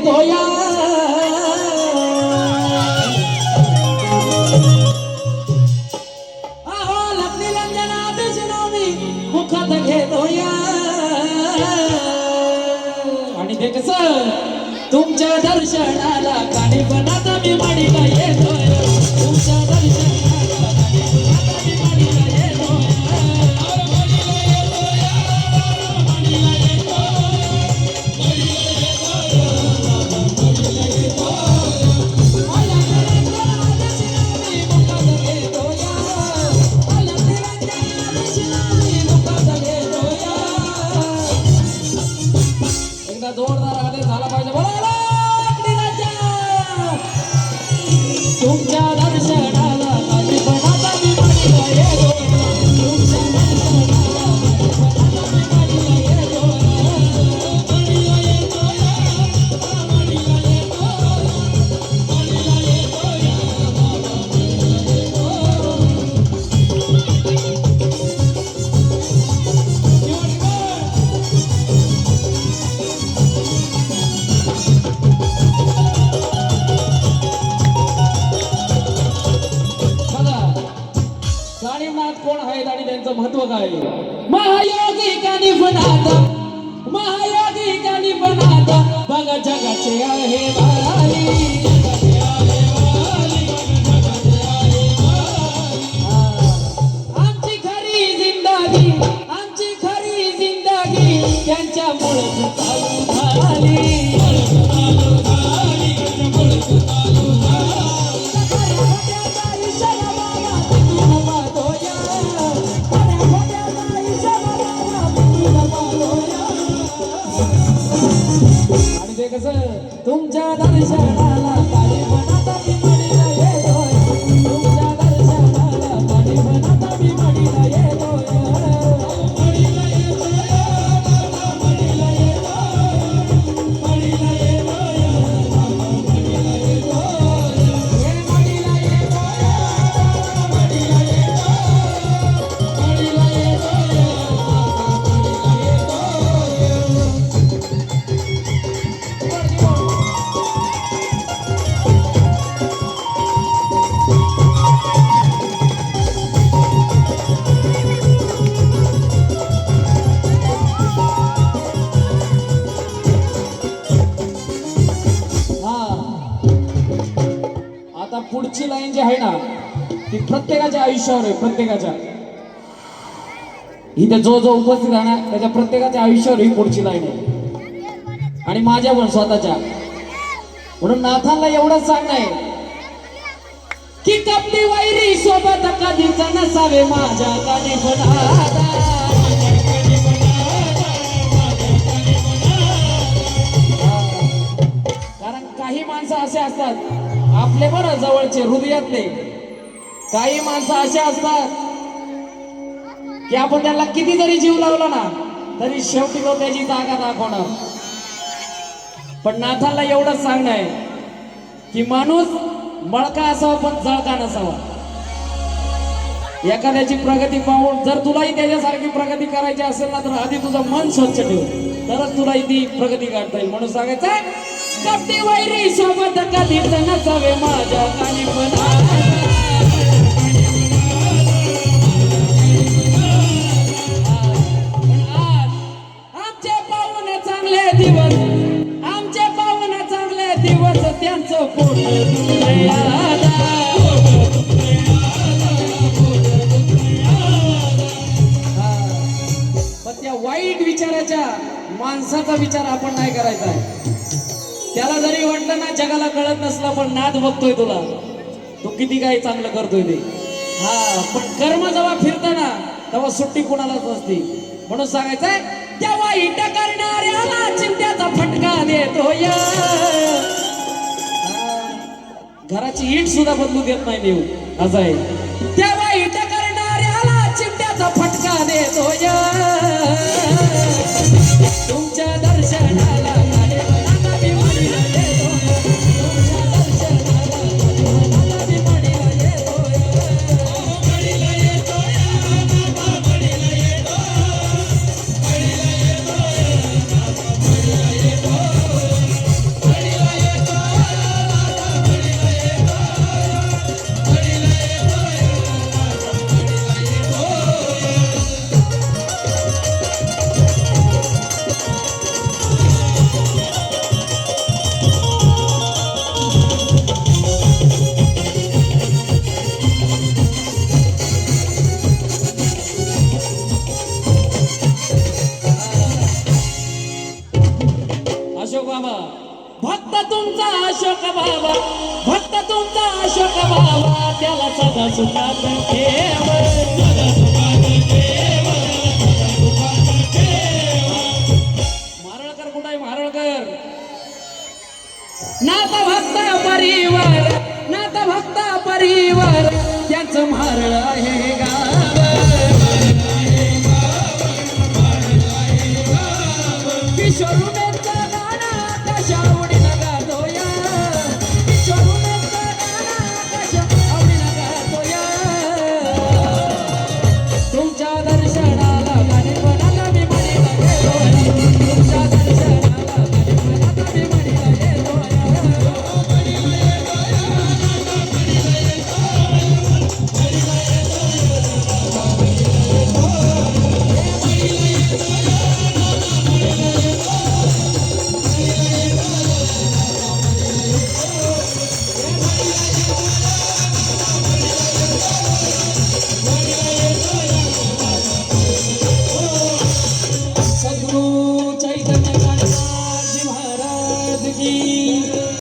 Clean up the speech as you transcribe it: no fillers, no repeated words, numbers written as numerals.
घेतो या अहो लग्नी रंजना बिजनवी मुखात घेतो या आणि ते कसं तुमच्या दर्शनाला काणीपणात मी माडीला येतोय तुमच्या दर्शनाला काणीपणात मी माडीला येतोय जोरदार आले झाला पाहिजे बोला तुमच्या दर्शनाला काणीपणात मी माडीला येतो तुमच्या दर्शनाला काणीपणात मी माडीला येतो माडीला येतो माडीला येतो माडीला कोण आहेत आणि त्यांचं महत्व काय महायोगी काणीपणात बघा जगाचे आहे वाली आमची खरी जिंदगी त्यांच्यामुळे चालू झाली आणि ते कसं तुमच्या दर्शनाला काणीपणात मी माडीला येतोय तुमच्या दर्शनाला काणीपणात मी माडीला येतोय माडीला येतोय माडीला येतोय माडीला येतोय माडीला येतोय हे माडीला येतोय माडीला येतोय माडीला येतोय आता पुढची लाईन जी आहे ना ती प्रत्येकाच्या आयुष्यावर आहे प्रत्येकाच्या इथे जो उपस्थित आहे ना त्याच्या प्रत्येकाच्या आयुष्यावर ही पुढची लाईन आहे आणि माझ्या पण स्वतःच्या म्हणून नाथांना एवढंच सांगणं आहे की कपटी वैरी सोबत कधीच नसावे माझ्या काणीपणात कारण काही माणसं असे असतात आपले बरं जवळचे हृदयातले काही माणसं असे असतात की आपण त्याला किती जरी जीव लावला ना तरी शेवटी तो त्याची जागा दाखवणार पण नाथाला एवढंच सांगणं आहे की माणूस मळका असावा पण जळका नसावा एखाद्याची प्रगती पाहून जर तुलाही त्याच्यासारखी प्रगती करायची असेल ना तर आधी तुझं मन स्वच्छ ठेव तरच तुला ती प्रगती काढता येईल म्हणून सांगायचं कपटी वैरी सोबत कधीच नसावे माझ्या काणीपणात आमचे पाहुणे चांगले दिवस त्यांचं पोट पण त्या वाईट विचाराच्या माणसाचा विचार आपण नाही करायचा आहे त्याला जरी वाटलं ना जगाला कळत नसला पण नाद बघतोय तुला तो किती काही चांगलं करतोय ते पण कर्म जेव्हा फिरताना तेव्हा सुट्टी कुणालाच नसते म्हणून सांगायचंय त्या वाईट करणाऱ्याला चिंत्याचा फटका देतो या घराची ईट सुद्धा बदलू देत नाही देऊ असं आहे त्या वाईट करणाऱ्याला चिंत्याचा फटका देतो या तुमच्या दर्शनाला अशोक बाबा भक्त तुमचा अशोक बाबा भक्त तुमचा अशोक बाबा त्याला सदा सुखात ठेव सदा सुखात ठेव सदा सुखात ठेव. मारळकर कुठं आहे मारळकर नाथ भक्त परिवार नाथ भक्त परिवार त्यांचं मारळ आहे गाव किशोर